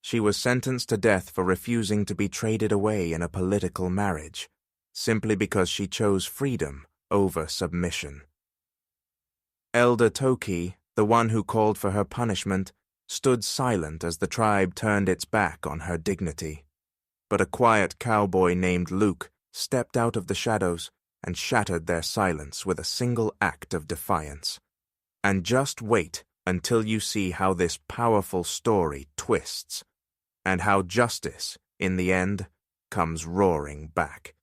She was sentenced to death for refusing to be traded away in a political marriage, simply because she chose freedom over submission. Elder Toki, the one who called for her punishment, stood silent as the tribe turned its back on her dignity. But a quiet cowboy named Luke stepped out of the shadows and shattered their silence with a single act of defiance. And just wait until you see how this powerful story twists, and how justice, in the end, comes roaring back.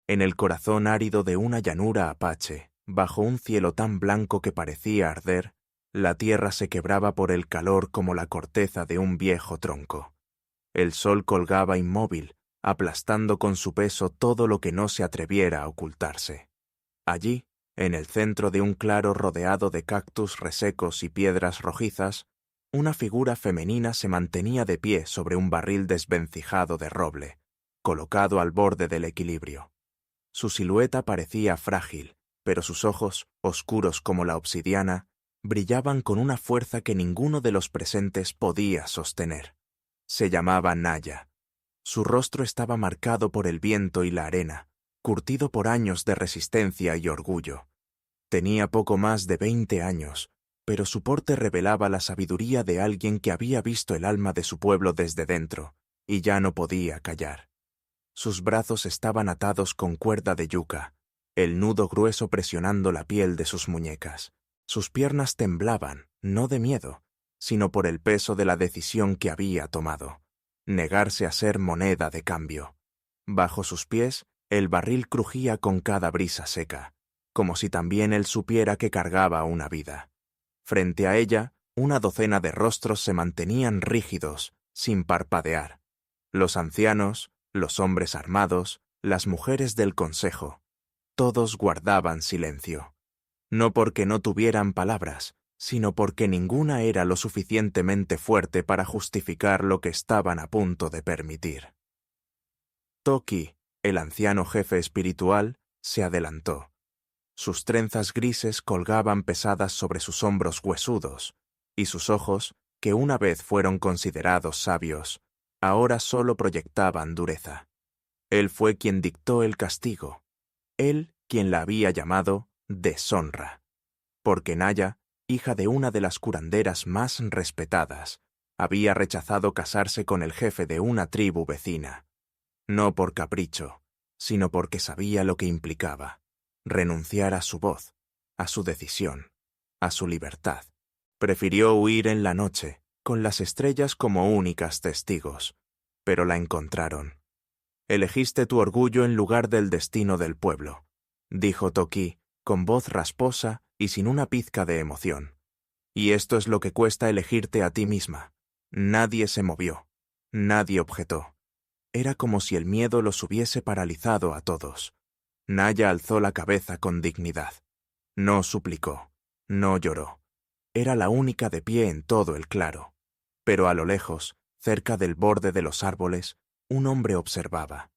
En el corazón árido de una llanura apache, bajo un cielo tan blanco que parecía arder, la tierra se quebraba por el calor como la corteza de un viejo tronco. El sol colgaba inmóvil, aplastando con su peso todo lo que no se atreviera a ocultarse. Allí, en el centro de un claro rodeado de cactus resecos y piedras rojizas, una figura femenina se mantenía de pie sobre un barril desvencijado de roble, colocado al borde del equilibrio. Su silueta parecía frágil, pero sus ojos, oscuros como la obsidiana, brillaban con una fuerza que ninguno de los presentes podía sostener. Se llamaba Naya. Su rostro estaba marcado por el viento y la arena, curtido por años de resistencia y orgullo. Tenía poco más de 20 años, pero su porte revelaba la sabiduría de alguien que había visto el alma de su pueblo desde dentro, y ya no podía callar. Sus brazos estaban atados con cuerda de yuca, el nudo grueso presionando la piel de sus muñecas. Sus piernas temblaban, no de miedo, sino por el peso de la decisión que había tomado: negarse a ser moneda de cambio. Bajo sus pies, el barril crujía con cada brisa seca, como si también él supiera que cargaba una vida. Frente a ella, una docena de rostros se mantenían rígidos, sin parpadear. Los ancianos, los hombres armados, las mujeres del consejo, todos guardaban silencio. No porque no tuvieran palabras, sino porque ninguna era lo suficientemente fuerte para justificar lo que estaban a punto de permitir. Toki, el anciano jefe espiritual, se adelantó. Sus trenzas grises colgaban pesadas sobre sus hombros huesudos, y sus ojos, que una vez fueron considerados sabios, ahora solo proyectaban dureza. Él fue quien dictó el castigo, él quien la había llamado deshonra, porque Naya, hija de una de las curanderas más respetadas, había rechazado casarse con el jefe de una tribu vecina, no por capricho, sino porque sabía lo que implicaba: renunciar a su voz, a su decisión, a su libertad. Prefirió huir en la noche, con las estrellas como únicas testigos, pero la encontraron. Elegiste tu orgullo en lugar del destino del pueblo, dijo Toki, con voz rasposa y sin una pizca de emoción. Y esto es lo que cuesta elegirte a ti misma. Nadie se movió, nadie objetó. Era como si el miedo los hubiese paralizado a todos. Naya alzó la cabeza con dignidad. No suplicó, no lloró. Era la única de pie en todo el claro. Pero a lo lejos, cerca del borde de los árboles, un hombre observaba.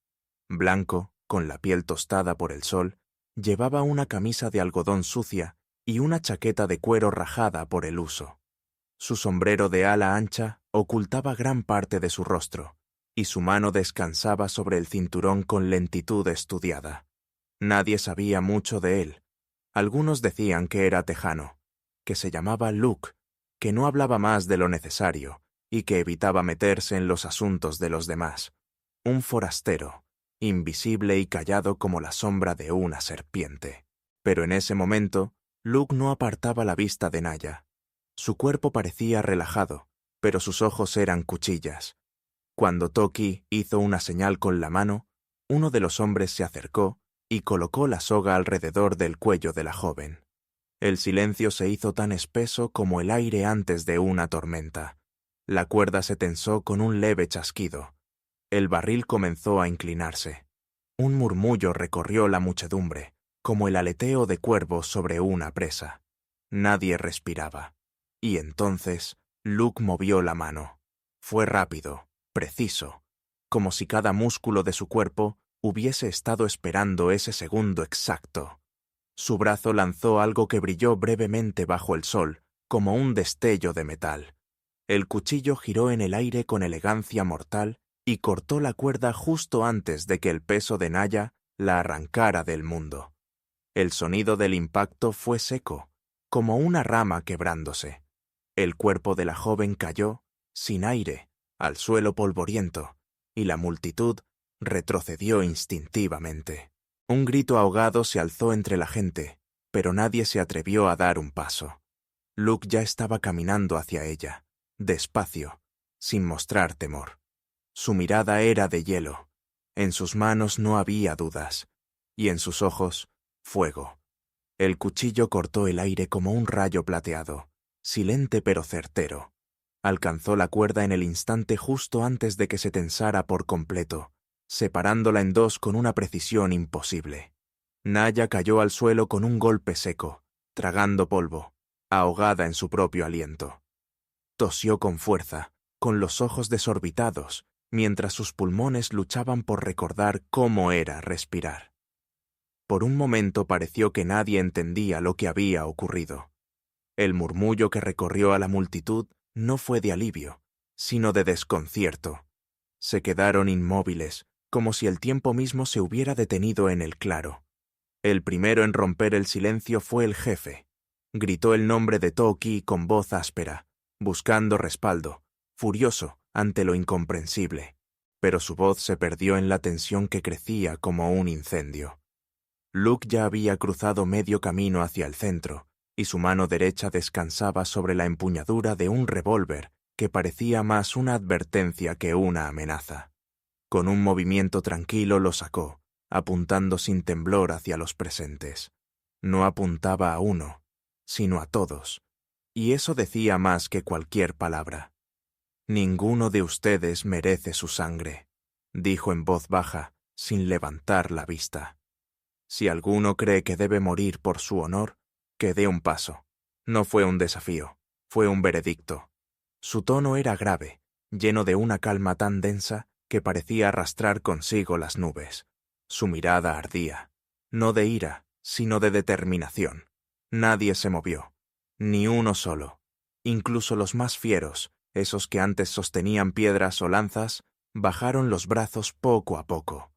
Blanco, con la piel tostada por el sol, llevaba una camisa de algodón sucia y una chaqueta de cuero rajada por el uso. Su sombrero de ala ancha ocultaba gran parte de su rostro, y su mano descansaba sobre el cinturón con lentitud estudiada. Nadie sabía mucho de él. Algunos decían que era tejano, que se llamaba Luke, que no hablaba más de lo necesario y que evitaba meterse en los asuntos de los demás. Un forastero, invisible y callado como la sombra de una serpiente. Pero en ese momento, Luke no apartaba la vista de Naya. Su cuerpo parecía relajado, pero sus ojos eran cuchillas. Cuando Toki hizo una señal con la mano, uno de los hombres se acercó y colocó la soga alrededor del cuello de la joven. El silencio se hizo tan espeso como el aire antes de una tormenta. La cuerda se tensó con un leve chasquido. El barril comenzó a inclinarse. Un murmullo recorrió la muchedumbre, como el aleteo de cuervos sobre una presa. Nadie respiraba. Y entonces, Luke movió la mano. Fue rápido, preciso, como si cada músculo de su cuerpo hubiese estado esperando ese segundo exacto. Su brazo lanzó algo que brilló brevemente bajo el sol, como un destello de metal. El cuchillo giró en el aire con elegancia mortal y cortó la cuerda justo antes de que el peso de Naya la arrancara del mundo. El sonido del impacto fue seco, como una rama quebrándose. El cuerpo de la joven cayó, sin aire, al suelo polvoriento, y la multitud retrocedió instintivamente. Un grito ahogado se alzó entre la gente, pero nadie se atrevió a dar un paso. Luke ya estaba caminando hacia ella, despacio, sin mostrar temor. Su mirada era de hielo, en sus manos no había dudas, y en sus ojos, fuego. El cuchillo cortó el aire como un rayo plateado, silente pero certero. Alcanzó la cuerda en el instante justo antes de que se tensara por completo, separándola en dos con una precisión imposible. Naya cayó al suelo con un golpe seco, tragando polvo, ahogada en su propio aliento. Tosió con fuerza, con los ojos desorbitados, mientras sus pulmones luchaban por recordar cómo era respirar. Por un momento pareció que nadie entendía lo que había ocurrido. El murmullo que recorrió a la multitud no fue de alivio, sino de desconcierto. Se quedaron inmóviles, como si el tiempo mismo se hubiera detenido en el claro. El primero en romper el silencio fue el jefe. Gritó el nombre de Toki con voz áspera, buscando respaldo, furioso ante lo incomprensible. Pero su voz se perdió en la tensión que crecía como un incendio. Luke ya había cruzado medio camino hacia el centro, y su mano derecha descansaba sobre la empuñadura de un revólver que parecía más una advertencia que una amenaza. Con un movimiento tranquilo lo sacó, apuntando sin temblor hacia los presentes. No apuntaba a uno, sino a todos, y eso decía más que cualquier palabra. «Ninguno de ustedes merece su sangre», dijo en voz baja, sin levantar la vista. «Si alguno cree que debe morir por su honor, que dé un paso». No fue un desafío, fue un veredicto. Su tono era grave, lleno de una calma tan densa que parecía arrastrar consigo las nubes. Su mirada ardía, no de ira, sino de determinación. Nadie se movió, ni uno solo. Incluso los más fieros, esos que antes sostenían piedras o lanzas, bajaron los brazos poco a poco.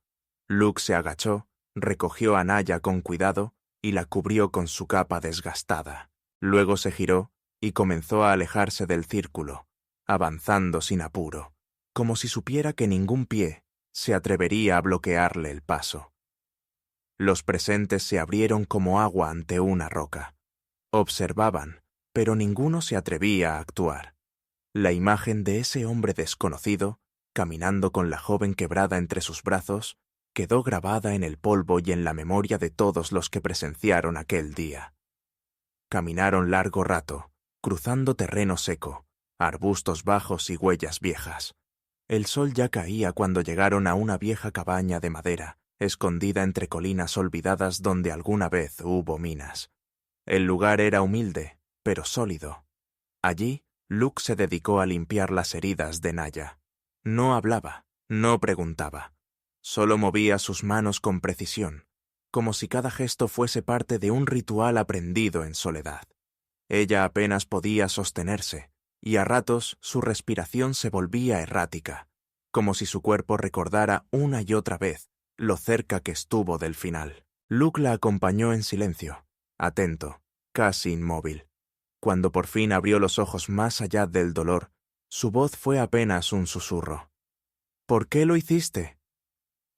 Luke se agachó, recogió a Naya con cuidado y la cubrió con su capa desgastada. Luego se giró y comenzó a alejarse del círculo, avanzando sin apuro, como si supiera que ningún pie se atrevería a bloquearle el paso. Los presentes se abrieron como agua ante una roca. Observaban, pero ninguno se atrevía a actuar. La imagen de ese hombre desconocido, caminando con la joven quebrada entre sus brazos, quedó grabada en el polvo y en la memoria de todos los que presenciaron aquel día. Caminaron largo rato, cruzando terreno seco, arbustos bajos y huellas viejas. El sol ya caía cuando llegaron a una vieja cabaña de madera, escondida entre colinas olvidadas donde alguna vez hubo minas. El lugar era humilde, pero sólido. Allí, Luke se dedicó a limpiar las heridas de Naya. No hablaba, no preguntaba. Solo movía sus manos con precisión, como si cada gesto fuese parte de un ritual aprendido en soledad. Ella apenas podía sostenerse, y a ratos su respiración se volvía errática, como si su cuerpo recordara una y otra vez lo cerca que estuvo del final. Luke la acompañó en silencio, atento, casi inmóvil. Cuando por fin abrió los ojos más allá del dolor, su voz fue apenas un susurro. «¿Por qué lo hiciste?»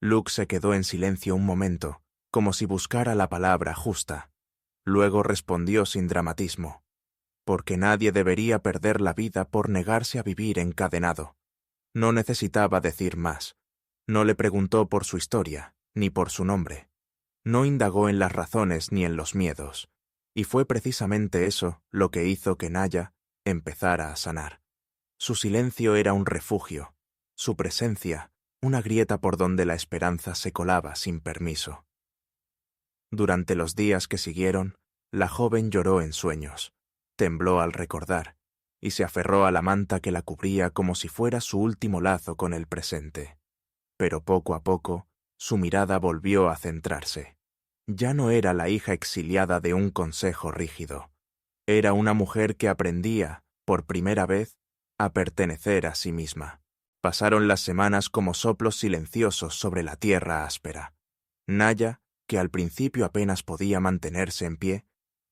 Luke se quedó en silencio un momento, como si buscara la palabra justa. Luego respondió sin dramatismo. «Porque nadie debería perder la vida por negarse a vivir encadenado». No necesitaba decir más. No le preguntó por su historia, ni por su nombre. No indagó en las razones ni en los miedos. Y fue precisamente eso lo que hizo que Naya empezara a sanar. Su silencio era un refugio, su presencia una grieta por donde la esperanza se colaba sin permiso. Durante los días que siguieron, la joven lloró en sueños, tembló al recordar, y se aferró a la manta que la cubría como si fuera su último lazo con el presente. Pero poco a poco, su mirada volvió a centrarse. Ya no era la hija exiliada de un consejo rígido. Era una mujer que aprendía, por primera vez, a pertenecer a sí misma. Pasaron las semanas como soplos silenciosos sobre la tierra áspera. Naya, que al principio apenas podía mantenerse en pie,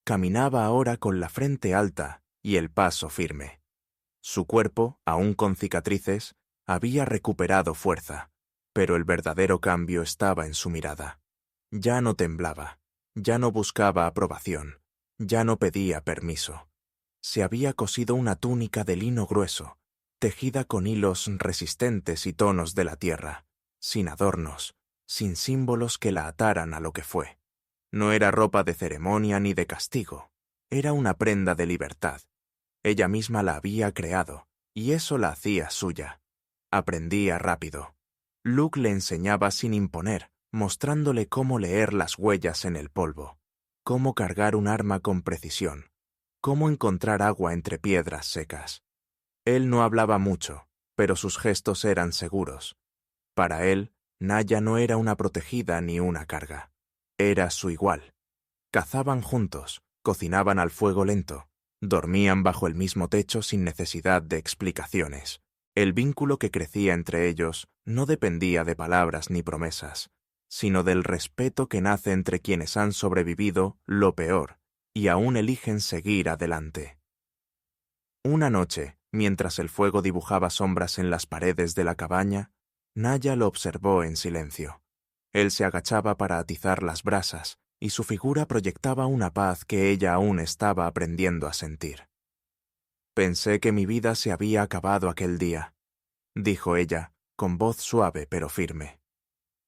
caminaba ahora con la frente alta y el paso firme. Su cuerpo, aún con cicatrices, había recuperado fuerza, pero el verdadero cambio estaba en su mirada. Ya no temblaba, ya no buscaba aprobación, ya no pedía permiso. Se había cosido una túnica de lino grueso, tejida con hilos resistentes y tonos de la tierra, sin adornos, sin símbolos que la ataran a lo que fue. No era ropa de ceremonia ni de castigo, era una prenda de libertad. Ella misma la había creado, y eso la hacía suya. Aprendía rápido. Luke le enseñaba sin imponer, mostrándole cómo leer las huellas en el polvo, cómo cargar un arma con precisión, cómo encontrar agua entre piedras secas. Él no hablaba mucho, pero sus gestos eran seguros. Para él, Naya no era una protegida ni una carga. Era su igual. Cazaban juntos, cocinaban al fuego lento, dormían bajo el mismo techo sin necesidad de explicaciones. El vínculo que crecía entre ellos no dependía de palabras ni promesas, sino del respeto que nace entre quienes han sobrevivido lo peor y aún eligen seguir adelante. Una noche, mientras el fuego dibujaba sombras en las paredes de la cabaña, Naya lo observó en silencio. Él se agachaba para atizar las brasas, y su figura proyectaba una paz que ella aún estaba aprendiendo a sentir. «Pensé que mi vida se había acabado aquel día», dijo ella, con voz suave pero firme.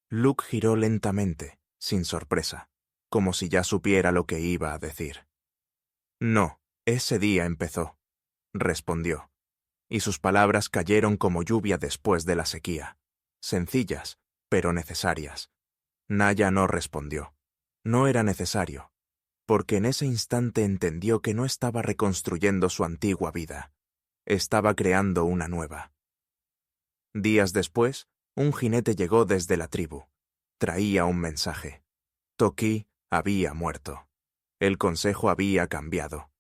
Luke giró lentamente, sin sorpresa, como si ya supiera lo que iba a decir. «No, ese día empezó», respondió, y sus palabras cayeron como lluvia después de la sequía, sencillas, pero necesarias. Naya no respondió. No era necesario, porque en ese instante entendió que no estaba reconstruyendo su antigua vida, estaba creando una nueva. Días después, un jinete llegó desde la tribu. Traía un mensaje. Toki había muerto. El consejo había cambiado.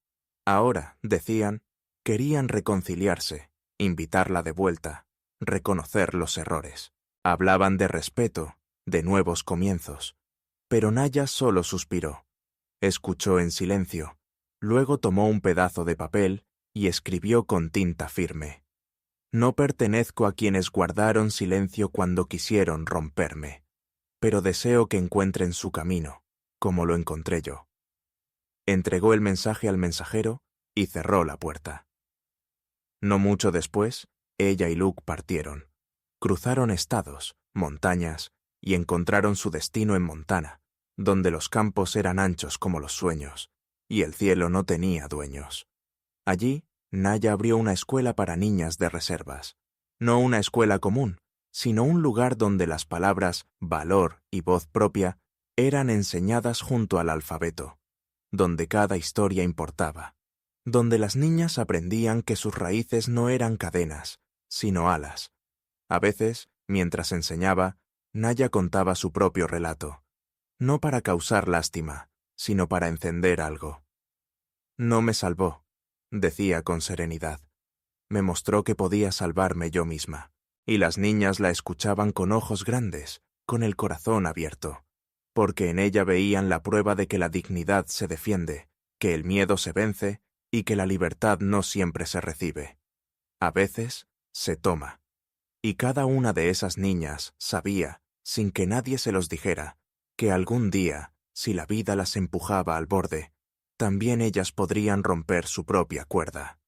Ahora, decían, querían reconciliarse, invitarla de vuelta, reconocer los errores. Hablaban de respeto, de nuevos comienzos. Pero Naya solo suspiró. Escuchó en silencio, luego tomó un pedazo de papel y escribió con tinta firme. No pertenezco a quienes guardaron silencio cuando quisieron romperme, pero deseo que encuentren su camino, como lo encontré yo. Entregó el mensaje al mensajero y cerró la puerta. No mucho después, ella y Luke partieron. Cruzaron estados, montañas, y encontraron su destino en Montana, donde los campos eran anchos como los sueños, y el cielo no tenía dueños. Allí, Naya abrió una escuela para niñas de reservas. No una escuela común, sino un lugar donde las palabras valor y voz propia eran enseñadas junto al alfabeto, donde cada historia importaba, donde las niñas aprendían que sus raíces no eran cadenas, sino alas. A veces, mientras enseñaba, Naya contaba su propio relato, no para causar lástima, sino para encender algo. No me salvó, decía con serenidad. Me mostró que podía salvarme yo misma, y las niñas la escuchaban con ojos grandes, con el corazón abierto, porque en ella veían la prueba de que la dignidad se defiende, que el miedo se vence y que la libertad no siempre se recibe. A veces se toma. Y cada una de esas niñas sabía, sin que nadie se los dijera, que algún día, si la vida las empujaba al borde, también ellas podrían romper su propia cuerda.